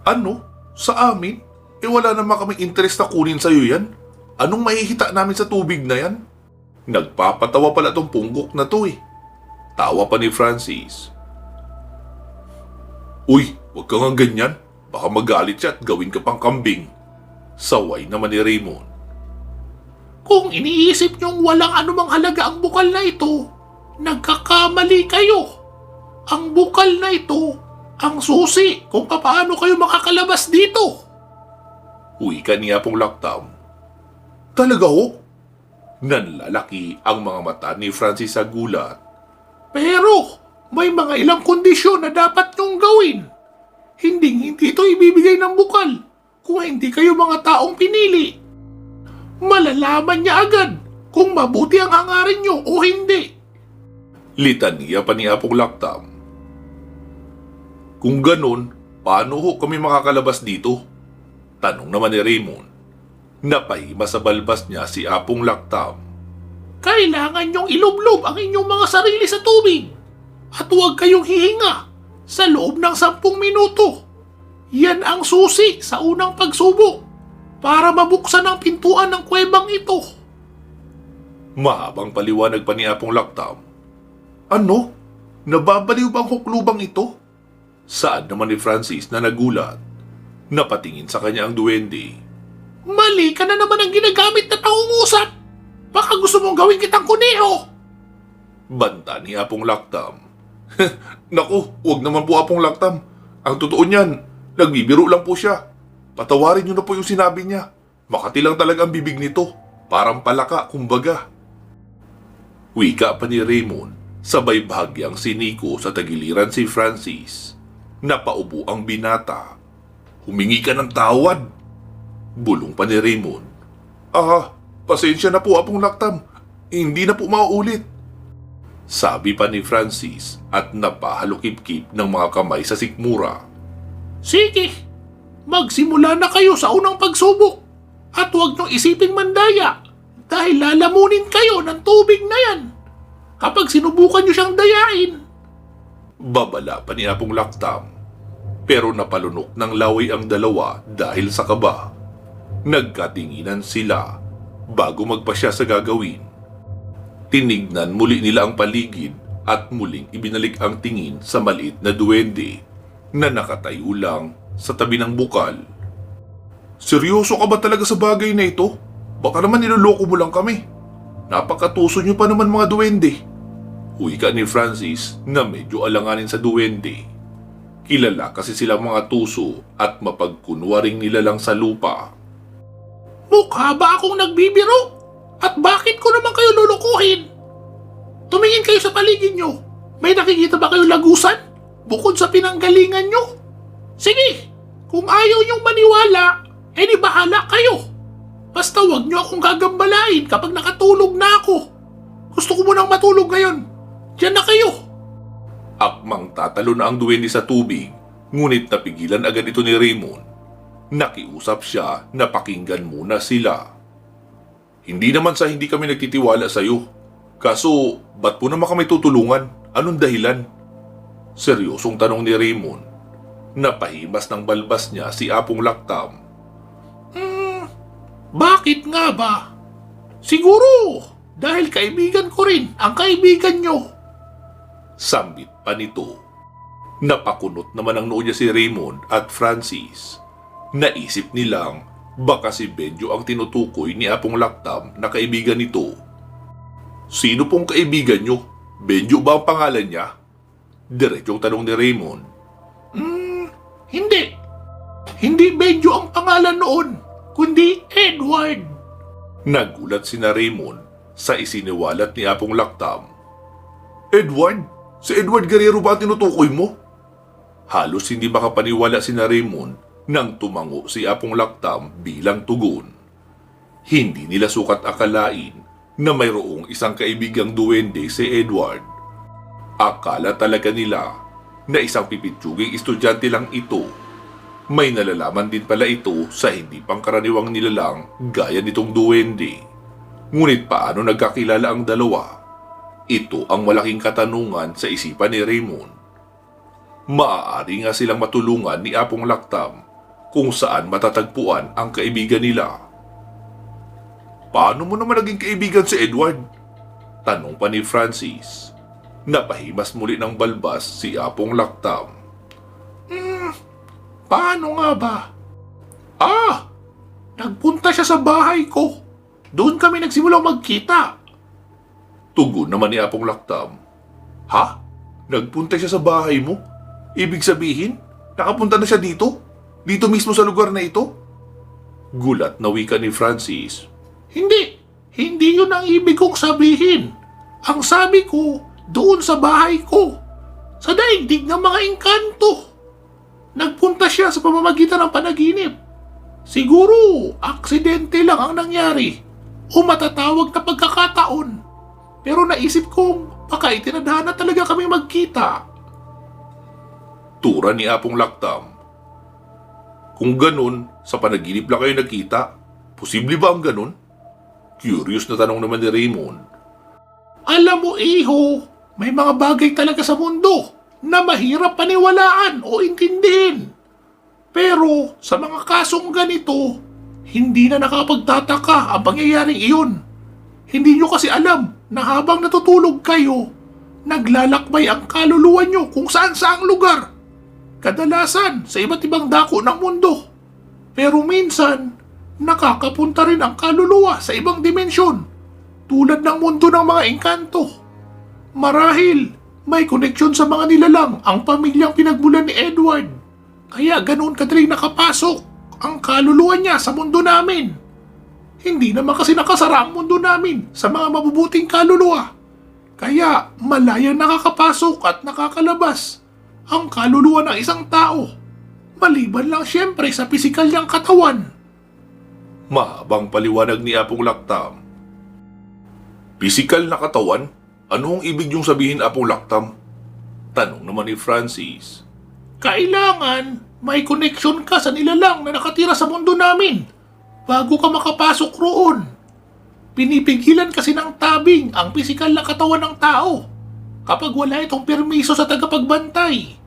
Ano? Sa amin? Wala naman kaming interes na kunin sa'yo yan. Anong mahihita namin sa tubig na yan? Nagpapatawa pala tong punggok na to eh. Tawa pa ni Francis. Uy, huwag ka nga ganyan. Baka magalit siya at gawin ka pang kambing. Saway naman ni Raymond. Kung iniisip niyong walang anumang halaga ang bukal na ito, nagkakamali kayo. Ang bukal na ito ang susi kung paano kayo makakalabas dito. Wika ni Apong Laktam. Talaga ho? Nanlalaki ang mga mata ni Francis sa gulat. Pero may mga ilang kondisyon na dapat niyong gawin. Hindi ito ibibigay ng bukal kung hindi kayo mga taong pinili. Malalaman niya agad kung mabuti ang hangarin niyo o hindi. Litanya pa ni Apong Laktam. Kung ganun, paano ho kami makakalabas dito? Tanong naman ni Raymond. Napahima sa balbas niya si Apong Laktam. Kailangan niyong ilublob ang inyong mga sarili sa tubig at huwag kayong hihinga sa loob ng 10 minuto. Yan ang susi sa unang pagsubok para mabuksan ang pintuan ng kuwebang ito. Mahabang paliwanag pa ni Apong Laktam. Ano? Nababaliw bang huklubang ito? Saan naman ni Francis na nagulat? Napatingin sa kanya ang duwende. Mali ka na naman ang ginagamit na pangungusap. Baka gusto mong gawin kitang kuneho. Banta ni Apong Laktam. Naku, huwag naman po Apong Laktam. Ang totoo niyan, nagbibiro lang po siya. Patawarin niyo na po yung sinabi niya. Makati lang talaga ang bibig nito. Parang palaka, kumbaga. Wika pa ni Raymond, sabay bahagyang siniko sa tagiliran si Francis. Napaubo ang binata. Humingi ka ng tawad. Bulong pa ni Raymond. Pasensya na po Apong Laktam. Hindi na po mauulit. Sabi pa ni Francis at napahalukip-kip ng mga kamay sa sikmura. Sige, magsimula na kayo sa unang pagsubok at huwag niyong isiping mandaya dahil lalamunin kayo ng tubig na yan kapag sinubukan niyo siyang dayain. Babala pa ni Apong Laktam, pero napalunok ng laway ang dalawa dahil sa kaba. Nagkatinginan sila bago magpasya sa gagawin. Tinignan muli nila ang paligid at muling ibinalik ang tingin sa maliit na duwende na nakatayo lang sa tabi ng bukal. Seryoso ka ba talaga sa bagay na ito? Baka naman niloloko mo lang kami. Napakatuso niyo pa naman mga duwende. Wika ni Francis na medyo alanganin sa duwende. Kilala kasi silang mga tuso at mapagkunwaring nilalang sa lupa. Mukha ba akong nagbibiro? At bakit ko naman kayo lulukuhin? Tumingin kayo sa paligid nyo. May nakikita ba kayong lagusan? Bukod sa pinanggalingan nyo? Sige, kung ayaw nyong maniwala, di bahala kayo. Basta wag nyo akong gagambalain kapag nakatulog na ako. Gusto ko munang matulog ngayon. Diyan na kayo. Akmang tatalo na ang duwende sa tubig, ngunit napigilan agad ito ni Raymond. Nakiusap siya na pakinggan muna sila. Hindi naman sa hindi kami nagtitiwala sa iyo. Kaso, ba't po naman kami tutulungan? Anong dahilan? Seryosong tanong ni Raymond. Napahimas ng balbas niya si Apong Laktam. Bakit nga ba? Siguro, dahil kaibigan ko rin ang kaibigan nyo. Sambit pa nito. Napakunot naman ang noo niya si Raymond at Francis. Naisip nilang baka si Benjo ang tinutukoy ni Apong Laktam na kaibigan nito. Sino pong kaibigan nyo? Benjo ba ang pangalan niya? Diretsong tanong ni Raymond. Hindi. Hindi Benjo ang pangalan noon, kundi Edward. Nagulat sina Raymond sa isiniwalat ni Apong Laktam. Edward? Si Edward Guerrero ba ang tinutukoy mo? Halos hindi makapaniwala sina Raymond nang tumango si Apong Laktam bilang tugon. Hindi nila sukat akalain na mayroong isang kaibigang duwende si Edward. Akala talaga nila na isang pipitsuging estudyante lang ito. May nalalaman din pala ito sa hindi pangkaraniwang nilalang gaya nitong duwende. Ngunit paano nagkakilala ang dalawa? Ito ang malaking katanungan sa isipan ni Raymond. Maaari nga silang matulungan ni Apong Laktam kung saan matatagpuan ang kaibigan nila. Paano mo naman naging kaibigan si Edward? Tanong pa ni Francis. Napahimas muli ng balbas si Apong Laktam. Paano nga ba? Nagpunta siya sa bahay ko. Doon kami nagsimulang magkita. Tugon naman ni Apong Laktam. Ha? Nagpunta siya sa bahay mo? Ibig sabihin, nakapunta na siya dito? Dito mismo sa lugar na ito? Gulat na wika ni Francis. Hindi yun ang ibig kong sabihin. Ang sabi ko, doon sa bahay ko, sa daigdig ng mga engkanto. Nagpunta siya sa pamamagitan ng panaginip. Siguro, aksidente lang ang nangyari o matatawag na pagkakataon. Pero naisip kong baka itinadhana talaga kami magkita. Tura ni Apong Laktam. Kung ganun, sa panaginip lang kayo nagkita, posible ba ang ganun? Curious na tanong naman ni Raymond. Alam mo, iho, may mga bagay talaga sa mundo na mahirap paniwalaan o intindihin. Pero sa mga kasong ganito, hindi na nakapagtataka ang pangyayaring iyon. Hindi nyo kasi alam na habang natutulog kayo, naglalakbay ang kaluluwa nyo kung saan saang lugar. Kadalasan sa iba't ibang dako ng mundo. Pero minsan, nakakapunta rin ang kaluluwa sa ibang dimensyon, tulad ng mundo ng mga engkanto. Marahil, may koneksyon sa mga nilalang ang pamilyang pinagmulan ni Edward. Kaya ganoon kadaling nakapasok ang kaluluwa niya sa mundo namin. Hindi naman kasi nakasara ang mundo namin sa mga mabubuting kaluluwa. Kaya malayang nakakapasok at nakakalabas ang kaluluwa ng isang tao. Maliban lang siyempre sa pisikal niyang katawan. Mahabang paliwanag ni Apong Laktam. Pisikal na katawan? Ano ang ibig niyong sabihin, Apong Laktam? Tanong naman ni Francis. Kailangan may koneksyon ka sa nilalang na nakatira sa mundo namin bago ka makapasok roon. Pinipigilan kasi ng tabing ang pisikal na katawan ng tao kapag wala itong permiso sa tagapagbantay.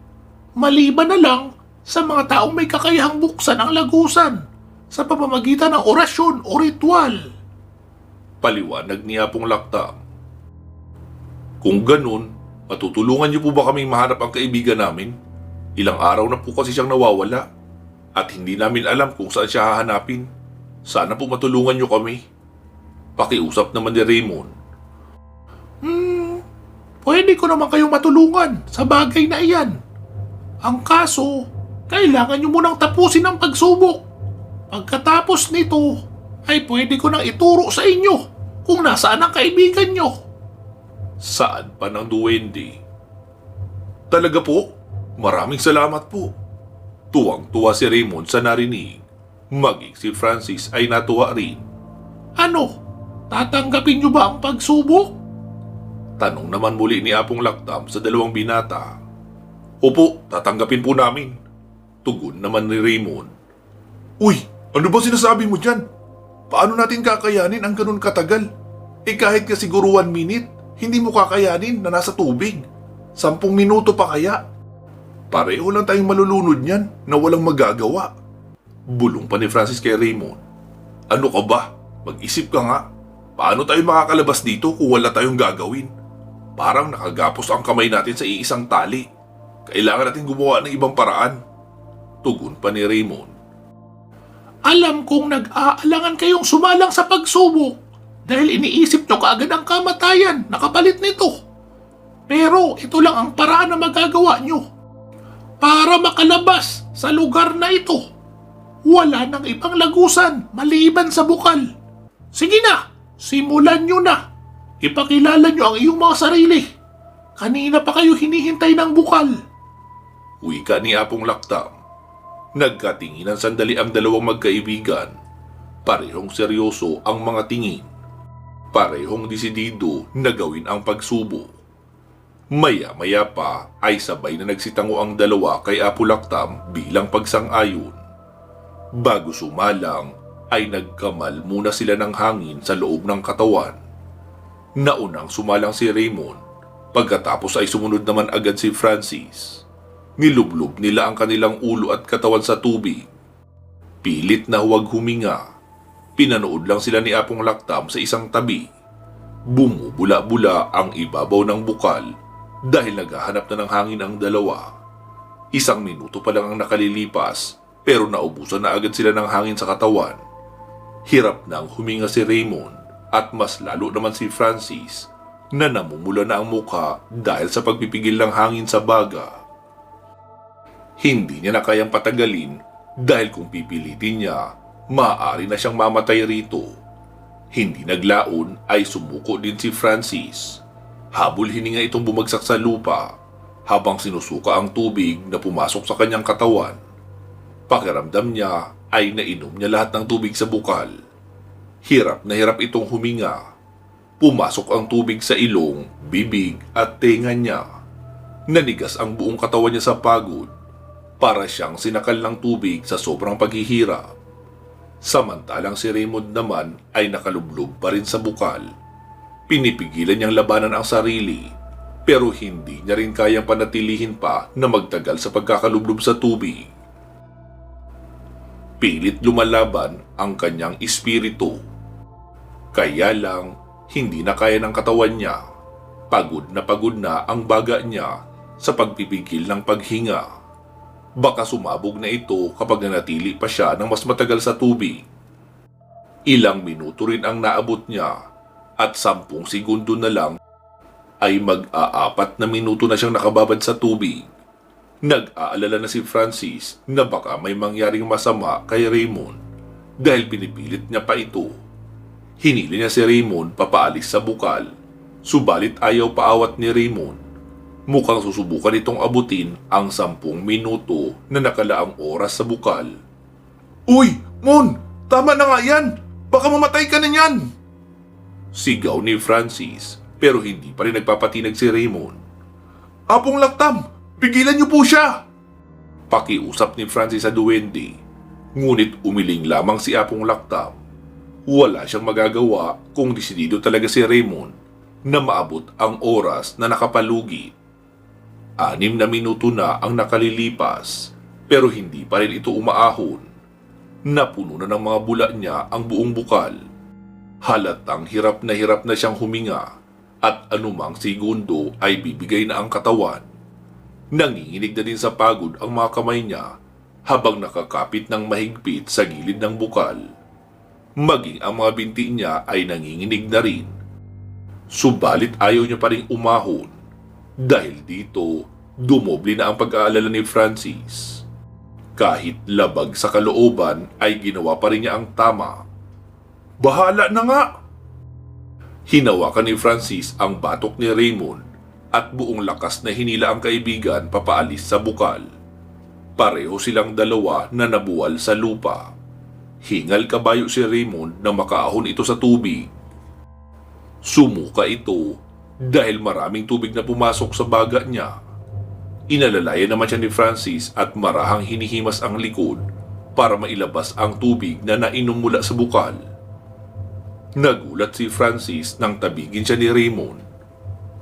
Maliban na lang sa mga taong may kakayahang buksan ang lagusan sa pamamagitan ng orasyon o ritual. Paliwanag ni Apong Laktam. Kung ganun, matutulungan niyo po ba kaming mahanap ang kaibigan namin? Ilang araw na po kasi siyang nawawala at hindi namin alam kung saan siya hahanapin. Sana po matulungan niyo kami. Pakiusap naman ni Raymond. Pwede ko naman kayong matulungan sa bagay na iyan. Ang kaso, kailangan niyo munang tapusin ang pagsubok. Pagkatapos nito, ay pwede ko nang ituro sa inyo kung nasaan ang kaibigan niyo. Saan pa ng duwende? Talaga po? Maraming salamat po. Tuwang-tuwa si Raymond sa narinig. Maging si Francis ay natuwa rin. Ano? Tatanggapin niyo ba ang pagsubok? Tanong naman muli ni Apong Laktam sa dalawang binata. Opo, tatanggapin po namin. Tugon naman ni Raymond. Uy, ano ba sinasabi mo dyan? Paano natin kakayanin ang ganun katagal? Kahit ka siguro 1 minute, hindi mo kakayanin na nasa tubig. 10 minuto pa kaya? Pareho lang tayong malulunod niyan na walang magagawa. Bulong pa ni Francis kay Raymond. Ano ka ba? Mag-isip ka nga. Paano tayo makakalabas dito kung wala tayong gagawin? Parang nakagapos ang kamay natin sa iisang tali. Kailangan natin gumawa ng ibang paraan. Tugon pa ni Raymond. Alam kong nag-aalangan kayong sumalang sa pagsubok dahil iniisip nyo kaagad ang kamatayan na kapalit nito. Pero ito lang ang paraan na magagawa nyo para makalabas sa lugar na ito. Wala nang ibang lagusan maliban sa bukal. Sige na, simulan nyo na. Ipakilala nyo ang iyong mga sarili. Kanina pa kayo hinihintay ng bukal. Wika ni Apong Laktam. Nagkatinginan sandali ang dalawang magkaibigan. Parehong seryoso ang mga tingin. Parehong desidido na gawin ang pagsubo. Maya-maya pa ay sabay na nagsitango ang dalawa kay Apong Laktam bilang pagsang-ayon. Bago sumalang ay nagkamal muna sila ng hangin sa loob ng katawan. Naunang sumalang si Raymond, pagkatapos ay sumunod naman agad si Francis. Nilublob nila ang kanilang ulo at katawan sa tubig. Pilit na huwag huminga. Pinanood lang sila ni Apong Laktam sa isang tabi. Bumubula-bula ang ibabaw ng bukal dahil naghahanap na ng hangin ang dalawa. 1 minuto pa lang ang nakalilipas pero naubusan na agad sila ng hangin sa katawan. Hirap nang huminga si Raymond at mas lalo naman si Francis na namumula na ang mukha dahil sa pagpipigil ng hangin sa baga. Hindi niya na kayang patagalin dahil kung pipilitin niya, maaari na siyang mamatay rito. Hindi naglaon ay sumuko din si Francis. Habol hininga itong bumagsak sa lupa habang sinusuka ang tubig na pumasok sa kanyang katawan. Pakiramdam niya ay nainom niya lahat ng tubig sa bukal. Hirap na hirap itong huminga. Pumasok ang tubig sa ilong, bibig at tenga niya. Nanigas ang buong katawan niya sa pagod. Para siyang sinakal ng tubig sa sobrang paghihirap. Samantalang si Raymond naman ay nakalublob pa rin sa bukal. Pinipigilan niyang labanan ang sarili, pero hindi niya rin kayang panatilihin pa na magtagal sa pagkakalublob sa tubig. Pilit lumalaban ang kanyang espiritu. Kaya lang, hindi na kaya ng katawan niya. Pagod na ang baga niya sa pagpipigil ng paghinga. Baka sumabog na ito kapag nanatili pa siya ng mas matagal sa tubig. Ilang minuto rin ang naabot niya at 10 segundo na lang ay mag-4 na minuto na siyang nakababad sa tubig. Nag-aalala na si Francis na baka may mangyaring masama kay Raymond dahil pinipilit niya pa ito. Hinili niya si Raymond papaalis sa bukal, subalit ayaw paawat ni Raymond. Mukhang susubukan itong abutin ang 10 minuto na nakalaang oras sa bukal. "Uy, Mon! Tama na nga yan! Baka mamatay ka na niyan!" Sigaw ni Francis, pero hindi pa rin nagpapatinag si Raymond. "Apong Laktam! Pigilan niyo po siya!" Pakiusap ni Francis sa duwende. Ngunit umiling lamang si Apong Laktam. Wala siyang magagawa kung desidido talaga si Raymond na maabot ang oras na nakapalugit. 6 na minuto na ang nakalilipas, pero hindi pa rin ito umaahon. Napuno na ng mga bula niya ang buong bukal. Halatang hirap na siyang huminga at anumang segundo ay bibigay na ang katawan. Nanginginig na din sa pagod ang mga kamay niya habang nakakapit ng mahigpit sa gilid ng bukal. Maging ang mga binti niya ay nanginginig na rin. Subalit ayaw niya pa rin umahon. Dahil dito, dumoble na ang pag-aalala ni Francis. Kahit labag sa kalooban ay ginawa pa rin niya ang tama. "Bahala na nga!" Hinawakan ni Francis ang batok ni Raymond at buong lakas na hinila ang kaibigan papaalis sa bukal. Pareho silang dalawa na nabuwal sa lupa. Hingal kabayo si Raymond na makaahon ito sa tubig. Sumuka ito dahil maraming tubig na pumasok sa baga niya. Inalalayan naman siya ni Francis at marahang hinihimas ang likod para mailabas ang tubig na nainom mula sa bukal. Nagulat si Francis nang tabigin siya ni Raymond.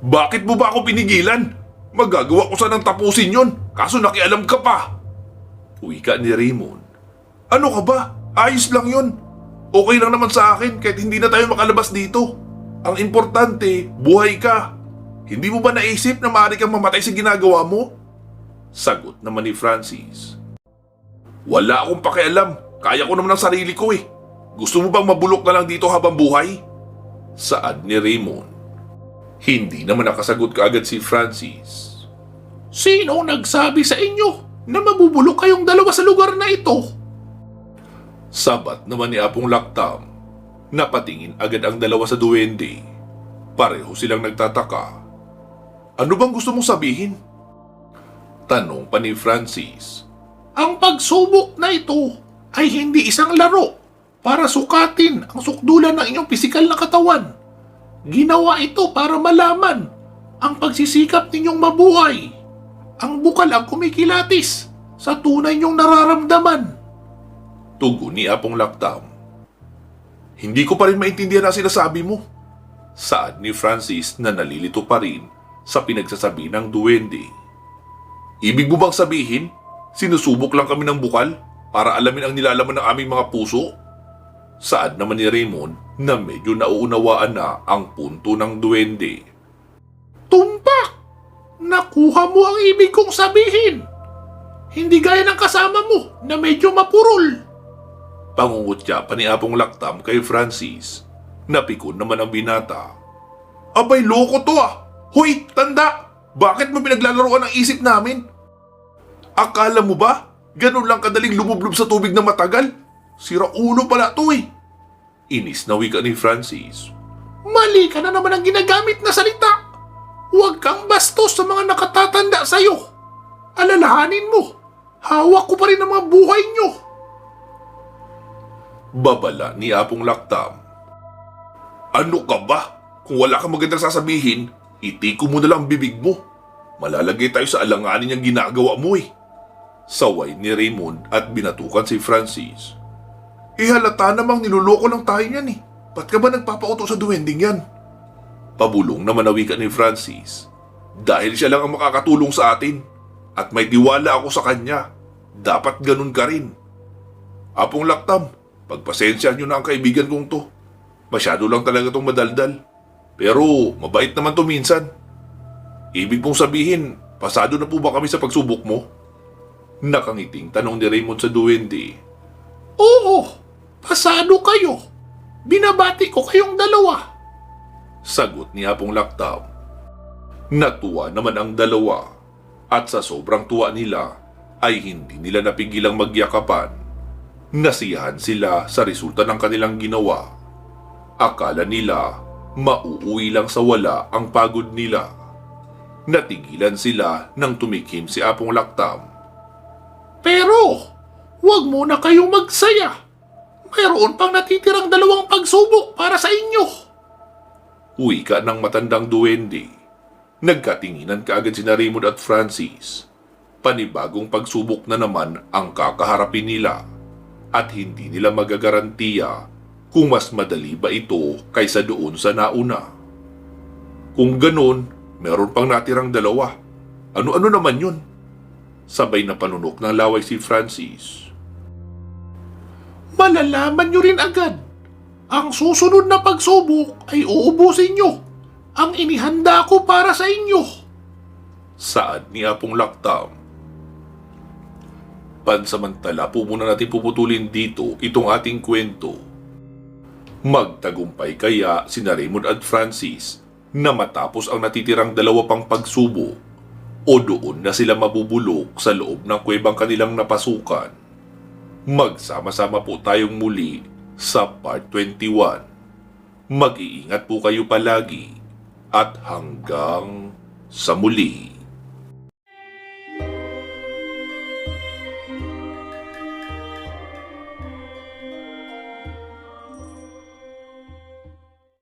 "Bakit mo ba ako pinigilan? Magagawa ko sanang tapusin yon, kaso nakialam ka pa!" Wika ni Raymond. "Ano ka ba? Ayos lang yon. Okay lang naman sa akin kahit hindi na tayo makalabas dito. Ang importante, buhay ka. Hindi mo ba naisip na maaari kang mamatay sa ginagawa mo?" Sagot naman ni Francis. "Wala akong pakialam. Kaya ko naman ang sarili ko eh. Gusto mo bang mabulok na lang dito habang buhay?" Saad ni Raymond. Hindi naman nakasagot kaagad si Francis. "Sino nagsabi sa inyo na mabubulok kayong dalawa sa lugar na ito?" Sabat naman ni Apong Laktam. Napatingin agad ang dalawa sa duwende. Pareho silang nagtataka. "Ano bang gusto mong sabihin?" Tanong pa ni Francis. "Ang pagsubok na ito ay hindi isang laro para sukatin ang sukdulan ng inyong pisikal na katawan. Ginawa ito para malaman ang pagsisikap ninyong mabuhay. Ang bukal ang kumikilatis sa tunay niyong nararamdaman." Tugon ni Apong Laktam. "Hindi ko pa rin maintindihan ang sinasabi mo." Saad ni Francis na nalilito pa rin sa pinagsasabi ng duwende. "Ibig mo bang sabihin, sinusubok lang kami ng bukal para alamin ang nilalaman ng aming mga puso?" Saad naman ni Raymond na medyo nauunawaan na ang punto ng duwende. "Tumpak! Nakuha mo ang ibig kong sabihin. Hindi gaya ng kasama mo na medyo mapurol." Pangungutya pa ni Apong Laktam kay Francis. Napikon naman ang binata. "Abay, loko to ah! Hoy, tanda! Bakit mo pinaglalaroan ang isip namin? Akala mo ba? Ganun lang kadaling lumublob sa tubig na matagal? Sira ulo pala to eh. Inis na wika ni Francis. Mali ka na naman ang ginagamit na salita. Huwag kang bastos sa mga nakatatanda sa'yo. Alalahanin mo, hawak ko pa rin ang mga buhay nyo. Babala ni Apong Laktam. Ano ka ba? Kung wala kang magandang sasabihin, itiko mo na lang ang bibig mo. Malalagay tayo sa alanganin yung ginagawa mo eh. Saway ni Raymond at binatukan si Francis. Halata namang niluloko lang tayo yan eh. Ba't ka ba nagpapauto sa duwending yan? Pabulong na manawikan ni Francis. Dahil siya lang ang makakatulong sa atin. At may tiwala ako sa kanya. Dapat ganun ka rin. Apong Laktam, pagpasensyahan nyo na ang kaibigan kong to. Masyado lang talaga tong madaldal. Pero mabait naman to minsan. Ibig pong sabihin, pasado na po ba kami sa pagsubok mo? Nakangiting tanong ni Raymond sa duwende. Oo, pasado kayo. Binabati ko kayong dalawa. Sagot ni Apong Laktam. Natuwa naman ang dalawa at sa sobrang tuwa nila ay hindi nila napigilang magyakapan. Nasiyahan sila sa resulta ng kanilang ginawa. Akala nila mauuwi lang sa wala ang pagod nila. Natigilan sila nang tumikim si Apong Laktam. Pero, huwag muna kayong magsaya. Mayroon pang natitirang 2 pagsubok para sa inyo. Wika ng matandang duwende. Nagkatinginan kaagad sina Raymond at Francis. Panibagong pagsubok na naman ang kakaharapin nila at hindi nila magagarantiya kung mas madali ba ito kaysa doon sa nauna. Kung ganun, meron pang natirang 2. Ano-ano naman yun? Sabay na panunok ng laway si Francis. Malalaman nyo rin agad. Ang susunod na pagsubok ay uubusin nyo ang inihanda ko para sa inyo. Saad ni Apong Laktam. Pansamantala po muna natin puputulin dito itong ating kwento. Magtagumpay kaya sina Raymond at Francis na matapos ang natitirang 2 pang pagsubok o doon na sila mabubulok sa loob ng kuwebang kanilang napasukan? Magsama-sama po tayong muli sa part 21. Mag-iingat po kayo palagi at hanggang sa muli.